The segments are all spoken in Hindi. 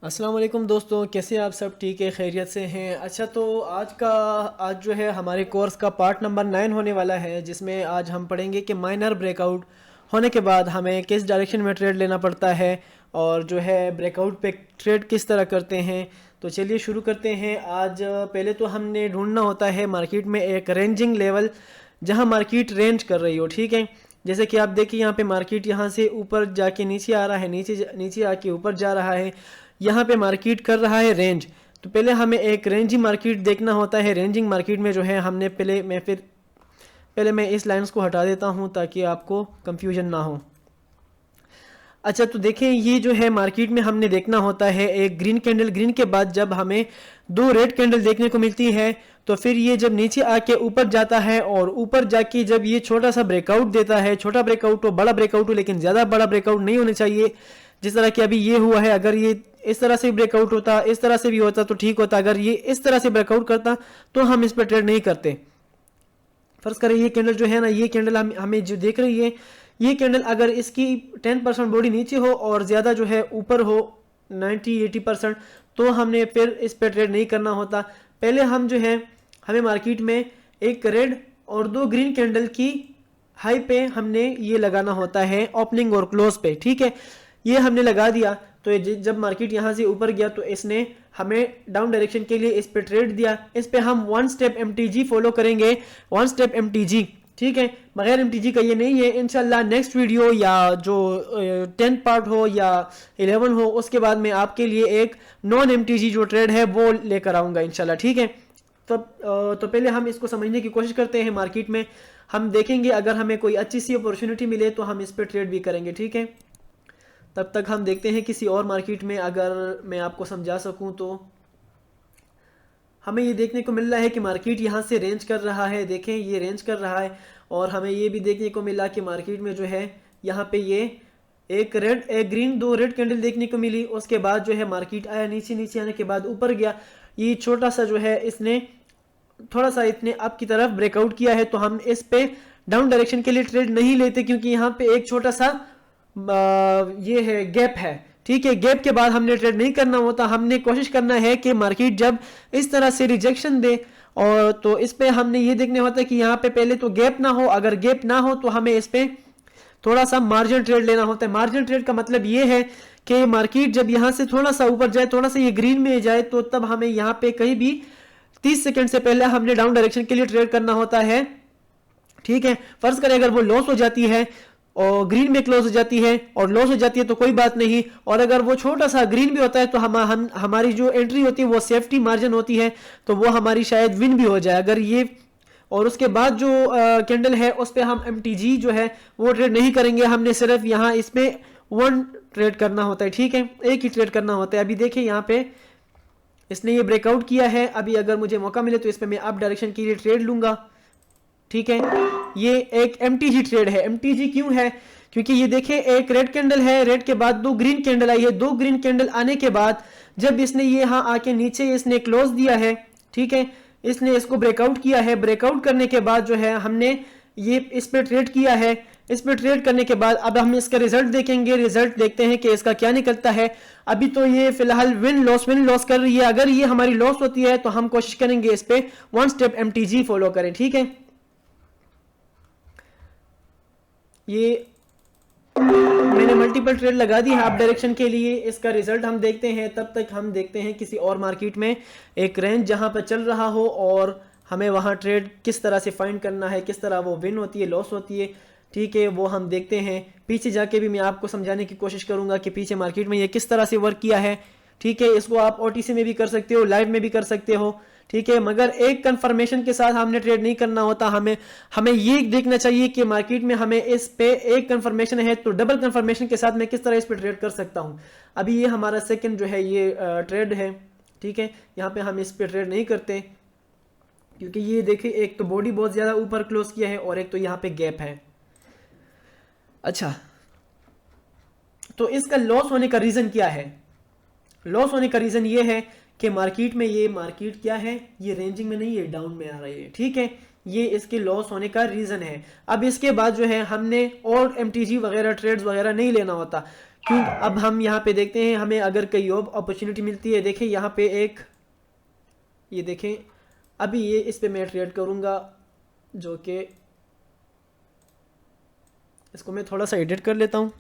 अस्सलाम वालेकुम दोस्तों, कैसे आप सब ठीक है, खैरियत से हैं। अच्छा, तो आज जो है हमारे कोर्स का पार्ट नंबर 9 होने वाला है, जिसमें आज हम पढ़ेंगे कि माइनर ब्रेकआउट होने के बाद हमें किस डायरेक्शन में ट्रेड लेना पड़ता है और जो है ब्रेकआउट पे ट्रेड किस तरह करते हैं। तो चलिए शुरू करते हैं। आज पहले तो हमने ढूंढना होता है मार्केट में एक रेंजिंग लेवल, जहां मार्केट रेंज कर रही हो। ठीक है, जैसे कि आप देखिए यहाँ पे मार्केट यहाँ से ऊपर जाके नीचे आ रहा है, नीचे आके ऊपर जा रहा है। यहाँ पे मार्केट कर रहा है रेंज। तो पहले हमें एक रेंजिंग मार्केट देखना होता है। रेंजिंग मार्केट में जो है हमने पहले मैं इस लाइंस को हटा देता हूँ ताकि आपको कंफ्यूजन ना हो। अच्छा, तो देखें, ये जो है मार्केट में हमने देखना होता है एक ग्रीन कैंडल। ग्रीन के बाद जब हमें दो रेड कैंडल देखने को मिलती है तो फिर ये जब नीचे आके ऊपर जाता है और ऊपर जाके जब ये छोटा सा ब्रेकआउट देता है, छोटा ब्रेकआउट हो बड़ा ब्रेकआउट हो, लेकिन ज़्यादा बड़ा ब्रेकआउट नहीं होना चाहिए। जिस तरह कि अभी ये हुआ है, अगर ये इस तरह से ब्रेकआउट होता, इस तरह से भी होता तो ठीक होता। अगर ये इस तरह से ब्रेकआउट करता तो हम इस पर ट्रेड नहीं करते। फर्ज करें ये कैंडल जो है ना, ये कैंडल हमें जो देख रही है, ये कैंडल अगर इसकी 10% बॉडी नीचे हो और ज़्यादा जो है ऊपर हो 90-80%, तो हमने फिर इस पर ट्रेड नहीं करना होता। पहले हम जो है हमें मार्केट में एक रेड और दो ग्रीन कैंडल की हाई पे हमने ये लगाना होता है, ओपनिंग और क्लोज पे। ठीक है, ये हमने लगा दिया तो जब मार्केट यहाँ से ऊपर गया तो इसने हमें डाउन डायरेक्शन के लिए इस पे ट्रेड दिया। इस पे हम वन स्टेप एमटीजी फॉलो करेंगे, वन स्टेप एमटीजी। ठीक है, बगैर एमटीजी का ये नहीं है। इंशाल्लाह नेक्स्ट वीडियो या जो 10 पार्ट हो या 11 हो, उसके बाद मैं आपके लिए एक नॉन एमटीजी जो ट्रेड है वो लेकर आऊँगा इंशाल्लाह। ठीक है, तो पहले हम इसको समझने की कोशिश करते हैं। मार्केट में हम देखेंगे अगर हमें कोई अच्छी सी अपॉर्चुनिटी मिले तो हम इस पर ट्रेड भी करेंगे। ठीक है, तब तक हम देखते हैं किसी और मार्केट में अगर मैं आपको समझा सकूं। तो हमें ये देखने को मिल रहा है कि मार्केट यहाँ से रेंज कर रहा है। देखें, ये रेंज कर रहा है और हमें ये भी देखने को मिला कि मार्केट में जो है यहाँ पे ये एक रेड एक ग्रीन दो रेड कैंडल देखने को मिली। उसके बाद जो है मार्केट आया, नीचे आने के बाद ऊपर गया। ये छोटा सा जो है इसने थोड़ा सा इतने अप की तरफ ब्रेकआउट किया है, तो हम इस पे डाउन डायरेक्शन के लिए ट्रेड नहीं लेते, क्योंकि यहाँ पे एक छोटा सा ये है गैप है। ठीक है, गैप के बाद हमने ट्रेड नहीं करना होता। हमने कोशिश करना है कि मार्केट जब इस तरह से रिजेक्शन दे और तो इस पे हमने ये देखना होता है कि यहाँ पे पहले तो गैप ना हो। अगर गैप ना हो तो हमें इस पे थोड़ा सा मार्जिन ट्रेड लेना होता है। मार्जिन ट्रेड का मतलब ये है कि मार्केट जब यहाँ से थोड़ा सा ऊपर जाए, थोड़ा सा ये ग्रीन में जाए, तो तब हमें यहाँ पे कहीं भी 30 सेकंड से पहले हमने डाउन डायरेक्शन के लिए ट्रेड करना होता है। ठीक है, फर्ज करें अगर वो लॉस हो जाती है और ग्रीन में क्लोज हो जाती है और लॉस हो जाती है तो कोई बात नहीं, और अगर वो छोटा सा ग्रीन भी होता है तो हमारी जो एंट्री होती है वो सेफ्टी मार्जिन होती है, तो वो हमारी शायद विन भी हो जाए अगर ये। और उसके बाद जो कैंडल है उस पर हम एमटीजी जो है वो ट्रेड नहीं करेंगे। हमने सिर्फ यहाँ इस पे वन ट्रेड करना होता है। ठीक है, एक ही ट्रेड करना होता है। अभी देखिए यहाँ पे इसने ये ब्रेकआउट किया है। अभी अगर मुझे मौका मिले तो इस पर मैं अप डायरेक्शन के लिए ट्रेड लूंगा। ठीक है, ये एक एमटीजी ट्रेड है। एमटीजी क्यों है? क्योंकि ये देखिए एक रेड कैंडल है, रेड के बाद दो ग्रीन कैंडल आई है। दो ग्रीन कैंडल आने के बाद जब इसने ये यहाँ आके नीचे इसने क्लोज दिया है, ठीक है, इसने इसको ब्रेकआउट किया है। ब्रेकआउट करने के बाद जो है हमने ये इस पे ट्रेड किया है। इस पे ट्रेड करने के बाद अब हम इसका रिजल्ट देखेंगे। रिजल्ट देखते हैं कि इसका क्या निकलता है। अभी तो ये फिलहाल विन लॉस कर रही है। अगर ये हमारी लॉस होती है तो हम कोशिश करेंगे इस पे वन स्टेप एमटीजी फॉलो करें। ठीक है, ये मैंने मल्टीपल ट्रेड लगा दी है अप डायरेक्शन के लिए। इसका रिजल्ट हम देखते हैं। तब तक हम देखते हैं किसी और मार्केट में एक रेंज जहां पर चल रहा हो और हमें वहां ट्रेड किस तरह से फाइंड करना है, किस तरह वो विन होती है, लॉस होती है। ठीक है, वो हम देखते हैं। पीछे जाके भी मैं आपको समझाने की कोशिश करूंगा कि पीछे मार्केट में ये किस तरह से वर्क किया है। ठीक है, इसको आप ओटीसी में भी कर सकते हो, लाइव में भी कर सकते हो। ठीक है, मगर एक कंफर्मेशन के साथ हमने ट्रेड नहीं करना होता। हमें ये देखना चाहिए कि मार्केट में हमें इस पे एक कंफर्मेशन है तो डबल कंफर्मेशन के साथ मैं किस तरह इस पे ट्रेड कर सकता हूं। अभी ये हमारा सेकंड जो है ये ट्रेड है। ठीक है, यहाँ पे हम इस पे ट्रेड नहीं करते क्योंकि ये देखिए एक तो बॉडी बहुत ज्यादा ऊपर क्लोज किया है और एक तो यहाँ पे गैप है। अच्छा, तो इसका लॉस होने का रीजन क्या है? लॉस होने का रीजन ये है कि मार्केट में ये मार्केट क्या है, ये रेंजिंग में नहीं, ये डाउन में आ रही है। ठीक है, ये इसके लॉस होने का रीजन है। अब इसके बाद जो है हमने और एमटीजी वगैरह ट्रेड्स वगैरह नहीं लेना होता। क्यों अब हम यहाँ पे देखते हैं हमें अगर कोई और अपॉर्चुनिटी मिलती है। देखें यहाँ पे एक, ये देखें अभी ये इस पे मैं ट्रेड करूँगा, जो कि इसको मैं थोड़ा सा एडिट कर लेता हूँ,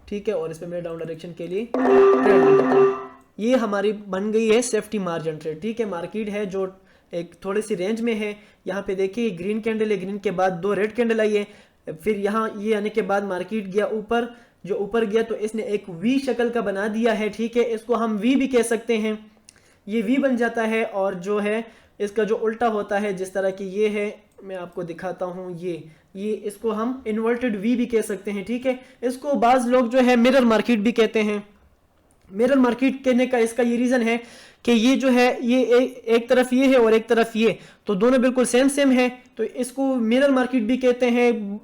ठीक है, और इस पे मैं डाउन डायरेक्शन के लिए ट्रेड ले लेता हूँ। ये हमारी बन गई है सेफ्टी मार्जिन ट्रेड, ठीक है। मार्केट है जो एक थोड़ी सी रेंज में है। यहाँ पे देखिए ग्रीन कैंडल है, ग्रीन के बाद 2 रेड कैंडल आई है, फिर यहाँ ये आने के बाद मार्केट गया ऊपर, जो ऊपर गया तो इसने एक वी शक्ल का बना दिया है, ठीक है। इसको हम वी भी कह सकते हैं, ये वी बन जाता है। और जो है इसका जो उल्टा होता है, जिस तरह की ये है, मैं आपको दिखाता हूँ, ये इसको हम इन्वर्टेड वी भी कह सकते हैं, ठीक है। इसको बाज लोग जो है मिरर मार्केट भी कहते हैं। मिरर मार्केट कहने का इसका ये रीजन है कि ये जो है ये एक तरफ ये है और एक तरफ ये, तो दोनों बिल्कुल सेम सेम है, तो इसको मिरर मार्केट भी कहते हैं,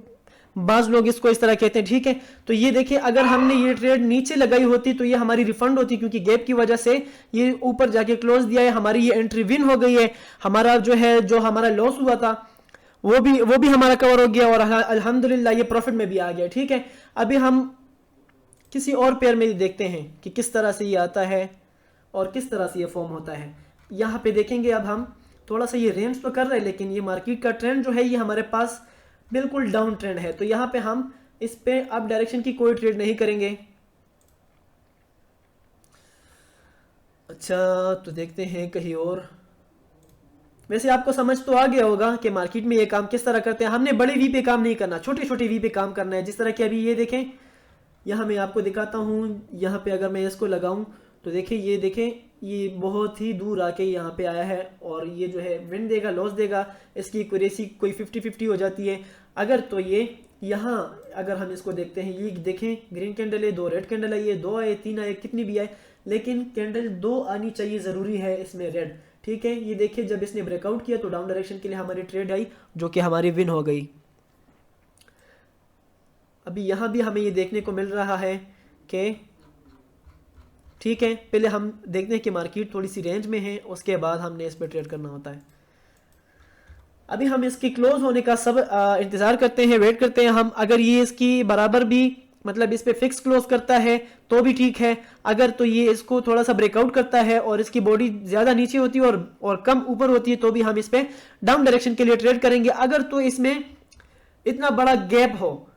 बाज लोग इसको इस तरह कहते हैं, ठीक है। तो ये देखिए अगर हमने ये ट्रेड नीचे लगाई होती तो ये हमारी रिफंड होती, क्योंकि गैप की वजह से ये ऊपर जाके क्लोज दिया है, हमारी ये एंट्री विन हो गई है। हमारा जो है जो हमारा लॉस हुआ था वो भी हमारा कवर हो गया, और अल्हम्दुलिल्लाह ये प्रॉफिट में भी आ गया, ठीक है। अभी हम किसी और पेयर में देखते हैं कि किस तरह से ये आता है और किस तरह से ये फॉर्म होता है। यहाँ पे देखेंगे अब हम थोड़ा सा ये रेंज तो कर रहे हैं, लेकिन ये मार्केट का ट्रेंड जो है ये हमारे पास बिल्कुल डाउन ट्रेंड है, तो यहाँ पे हम इस पे अप डायरेक्शन की कोई ट्रेड नहीं करेंगे। अच्छा, तो देखते हैं कहीं और। वैसे आपको समझ तो आ गया होगा कि मार्केट में ये काम किस तरह करते हैं। हमने बड़े वी पे काम नहीं करना, छोटे छोटे वी पे काम करना है। जिस तरह कि अभी ये देखें, यहाँ मैं आपको दिखाता हूँ, यहाँ पे अगर मैं इसको लगाऊं तो देखें, ये देखें ये बहुत ही दूर आके यहाँ पे आया है, और ये जो है विन देगा लॉस देगा, इसकी एक्यूरेसी कोई 50-50 हो जाती है। अगर तो ये यहाँ अगर हम इसको देखते हैं, ये देखें ग्रीन कैंडल है, 2 रेड कैंडल आई है, 2 आए 3 आए कितनी भी आए, लेकिन कैंडल 2 आनी चाहिए, ज़रूरी है इसमें रेड, ठीक है। ये देखिए जब इसने ब्रेकआउट किया तो डाउन डायरेक्शन के लिए हमारी ट्रेड आई, जो कि हमारी विन हो गई। अभी यहाँ भी हमें ये देखने को मिल रहा है कि ठीक है, पहले हम देखते हैं कि मार्केट थोड़ी सी रेंज में है, उसके बाद हमने इस पर ट्रेड करना होता है। अभी हम इसकी क्लोज होने का सब इंतज़ार करते हैं, वेट करते हैं हम। अगर ये इसकी बराबर भी मतलब इस पे फिक्स क्लोज करता है तो भी ठीक है, अगर तो ये इसको थोड़ा सा ब्रेकआउट करता है और इसकी बॉडी ज़्यादा नीचे होती है और कम ऊपर होती है, तो भी हम इस पे डाउन डायरेक्शन के लिए ट्रेड करेंगे। अगर तो इसमें इतना बड़ा गैप हो,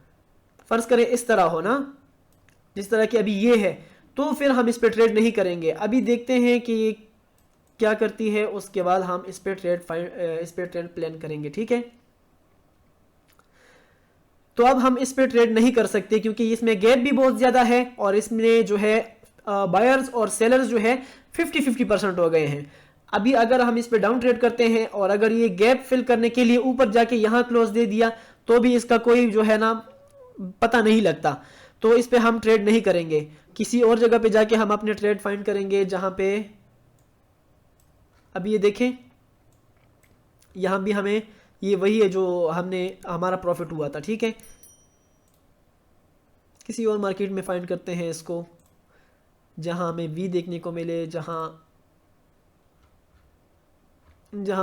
फर्ज करें इस तरह हो ना, जिस तरह की अभी ये है, तो फिर हम इस पे ट्रेड नहीं करेंगे। अभी देखते हैं कि ये क्या करती है, उसके बाद हम इस पे ट्रेड प्लान करेंगे, ठीक है। तो अब हम इस पे ट्रेड नहीं कर सकते क्योंकि इसमें गैप भी बहुत ज़्यादा है, और इसमें जो है बायर्स और सेलर्स जो है 50-50% हो गए हैं। अभी अगर हम इस पे डाउन ट्रेड करते हैं और अगर ये गैप फिल करने के लिए ऊपर जाके यहाँ क्लोज दे दिया, तो भी इसका कोई जो है ना पता नहीं लगता, तो इस पे हम ट्रेड नहीं करेंगे। किसी और जगह पे जाके हम अपने ट्रेड फाइंड करेंगे, जहाँ पे अभी ये देखें यहाँ भी हमें ये वही है जो हमने हमारा प्रॉफिट हुआ था, ठीक है। किसी और मार्केट में फाइंड करते हैं इसको, जहाँ हमें वी देखने को मिले, जहाँ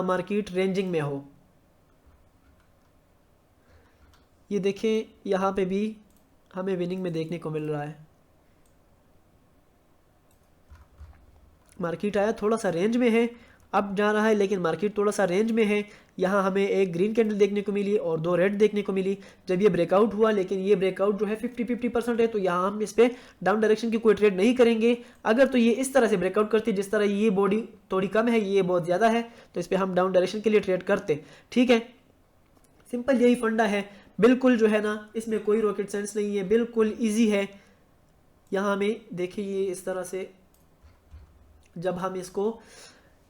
मार्केट रेंजिंग में हो। ये देखें यहाँ पे भी हमें विनिंग में देखने को मिल रहा है। मार्केट आया थोड़ा सा रेंज में है, अब जा रहा है, लेकिन मार्केट थोड़ा सा रेंज में है। यहाँ हमें एक ग्रीन कैंडल देखने को मिली और 2 रेड देखने को मिली जब ये ब्रेकआउट हुआ, लेकिन ये ब्रेकआउट जो है 50-50% है, तो यहाँ हम इस पे डाउन डायरेक्शन की कोई ट्रेड नहीं करेंगे। अगर तो ये इस तरह से ब्रेकआउट करती है, जिस तरह ये बॉडी थोड़ी कम है, ये बहुत ज़्यादा है, तो इस पर हम डाउन डायरेक्शन के लिए ट्रेड करते, ठीक है। सिंपल यही फंडा है, बिल्कुल जो है ना, इसमें कोई रॉकेट साइंस नहीं है, बिल्कुल ईजी है। यहाँ हमें देखिए ये इस तरह से जब हम इसको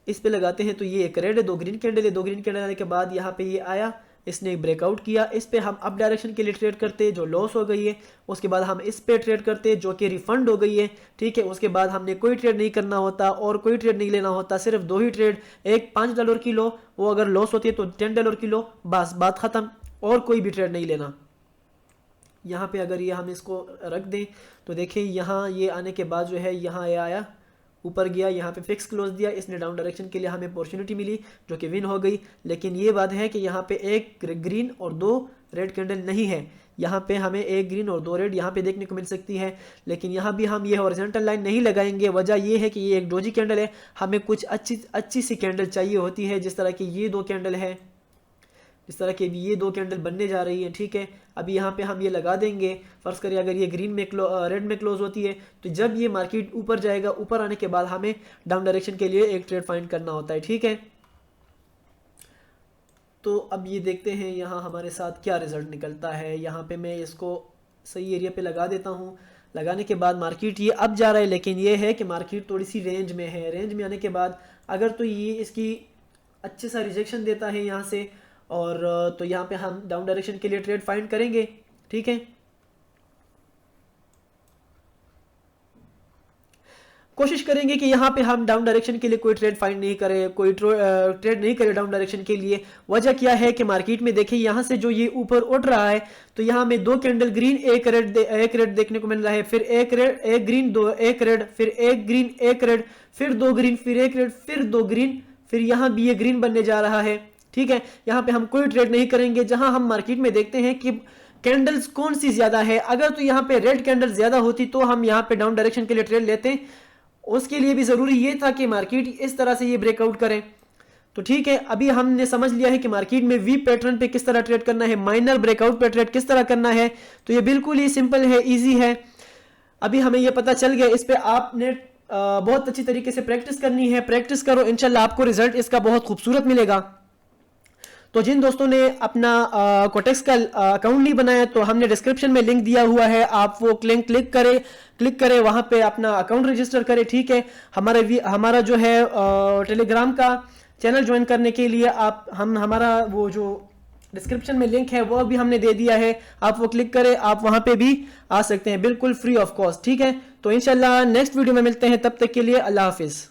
इस पे लगाते हैं तो ये एक रेड है, 2 ग्रीन कैंडल है, 2 ग्रीन कैंडल आने के बाद यहाँ पे ये आया, इसने ब्रेकआउट किया, इस पे हम अप डायरेक्शन के लिए ट्रेड करते जो लॉस हो गई है, उसके बाद हम इस पे ट्रेड करते जो कि रिफंड हो गई है, ठीक है। उसके बाद हमने कोई ट्रेड नहीं करना होता और कोई ट्रेड नहीं लेना होता, सिर्फ 2 ही ट्रेड, एक $5 की लो, वो अगर लॉस होती है तो $10 की लो, बस बात ख़त्म, और कोई भी ट्रेड नहीं लेना। यहाँ पे अगर ये हम इसको रख दें तो देखिए यहाँ ये आने के बाद जो है यहाँ ये आया, ऊपर गया, यहाँ पे फिक्स क्लोज दिया, इसने डाउन डायरेक्शन के लिए हमें अपॉर्चुनिटी मिली जो कि विन हो गई। लेकिन ये बात है कि यहाँ पे एक ग्रीन और 2 रेड कैंडल नहीं है। यहाँ पे हमें एक ग्रीन और 2 रेड यहाँ पे देखने को मिल सकती है, लेकिन यहाँ भी हम ये हॉरिजॉन्टल लाइन नहीं लगाएंगे। वजह ये है कि ये एक डोजी कैंडल है, हमें कुछ अच्छी सी कैंडल चाहिए होती है, जिस तरह की ये 2 कैंडल है, जिस तरह की ये 2 कैंडल बनने जा रही है। ठीक है, अभी यहाँ पे हम ये लगा देंगे। फर्ज करिए अगर ये ग्रीन में रेड में क्लोज होती है, तो जब ये मार्केट ऊपर जाएगा, ऊपर आने के बाद हमें डाउन डायरेक्शन के लिए एक ट्रेड फाइंड करना होता है। ठीक है, तो अब ये देखते हैं यहाँ हमारे साथ क्या रिज़ल्ट निकलता है। यहाँ पे मैं इसको सही एरिया पे लगा देता हूँ। लगाने के बाद मार्केट ये अब जा रहा है, लेकिन ये है कि मार्केट थोड़ी सी रेंज में है। रेंज में आने के बाद अगर तो ये इसकी अच्छे सा रिजेक्शन देता है यहाँ से, और तो यहाँ पे हम डाउन डायरेक्शन के लिए ट्रेड फाइंड करेंगे। ठीक है, कोशिश करेंगे कि यहाँ पे हम डाउन डायरेक्शन के लिए कोई ट्रेड फाइंड नहीं करें, कोई ट्रेड नहीं करें डाउन डायरेक्शन के लिए। वजह क्या है कि मार्केट में देखिए यहाँ से जो ये ऊपर उठ रहा है, तो यहाँ में 2 कैंडल ग्रीन एक रेड देखने को मिल रहा है, फिर एक रेड एक ग्रीन 2 एक रेड, फिर एक ग्रीन एक रेड, फिर 2 ग्रीन, फिर एक रेड, फिर 2 ग्रीन, फिर यहाँ भी ये ग्रीन बनने जा रहा है। ठीक है, यहाँ पे हम कोई ट्रेड नहीं करेंगे। जहां हम मार्केट में देखते हैं कि कैंडल्स कौन सी ज्यादा है, अगर तो यहाँ पे रेड कैंडल ज्यादा होती तो हम यहाँ पे डाउन डायरेक्शन के लिए ट्रेड लेते हैं। उसके लिए भी जरूरी ये था कि मार्केट इस तरह से ये ब्रेकआउट करें। तो ठीक है, अभी हमने समझ लिया है कि मार्केट में वी पैटर्न पे किस तरह ट्रेड करना है, माइनर ब्रेकआउट पे ट्रेड किस तरह करना है। तो ये बिल्कुल ही सिंपल है, इजी है। अभी हमें ये पता चल गया। इस पे आपने बहुत अच्छी तरीके से प्रैक्टिस करनी है। प्रैक्टिस करो, इंशाल्लाह आपको रिजल्ट इसका बहुत खूबसूरत मिलेगा। तो जिन दोस्तों ने अपना कोटेक्स का अकाउंट नहीं बनाया, तो हमने डिस्क्रिप्शन में लिंक दिया हुआ है, आप वो लिंक क्लिक करें, वहां पे अपना अकाउंट रजिस्टर करें। ठीक है, हमारा जो है टेलीग्राम का चैनल ज्वाइन करने के लिए हमारा वो जो डिस्क्रिप्शन में लिंक है वो भी हमने दे दिया है, आप वो क्लिक करें, आप वहां पे भी आ सकते हैं बिल्कुल फ्री ऑफ कॉस्ट। ठीक है, तो इंशाल्लाह नेक्स्ट वीडियो में मिलते हैं, तब तक के लिए अल्लाह हाफिज।